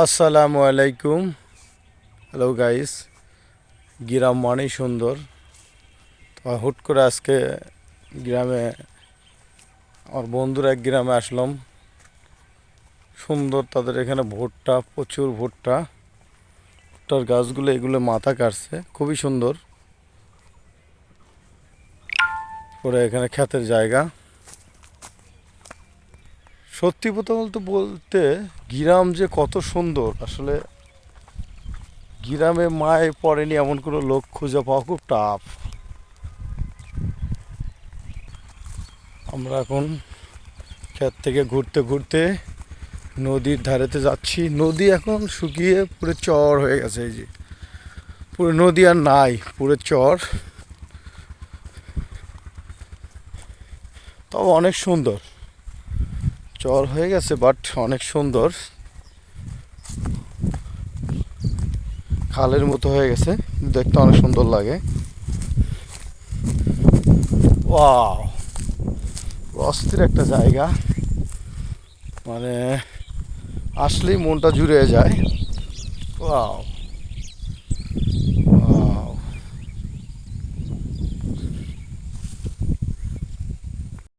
আসসালামু আলাইকুম। Hello guys. গ্রাম মানেই সুন্দর। তো হুট করে আজকে গ্রামে আমার বন্ধুর এক গ্রামে আসলাম। সুন্দর, তাদের এখানে ভুট্টা, প্রচুর ভুট্টা। ভুট্টার গাছগুলো এগুলো মাথা কাটছে, খুবই সুন্দর। পরে এখানে ক্ষেতের জায়গা। সত্যি কথা বলতে গ্রাম যে কত সুন্দর, আসলে গ্রামে মায় পড়েনি এমন কোনো লোক খুঁজে পাওয়া খুব টাফ। আমরা এখন ক্ষেত থেকে ঘুরতে ঘুরতে নদীর ধারেতে যাচ্ছি। নদী এখন শুকিয়ে পুরো চর হয়ে গেছে। এই যে পুরো নদী আর নাই, পুরো চর। তবে অনেক সুন্দর, চর হয়ে গেছে বাট অনেক সুন্দর। খালের মতো হয়ে গেছে, দেখতে অনেক সুন্দর লাগে। ওয়াও, অস্থির একটা জায়গা, মানে আসলেই মনটা জুড়ে যায়। ওয়াও।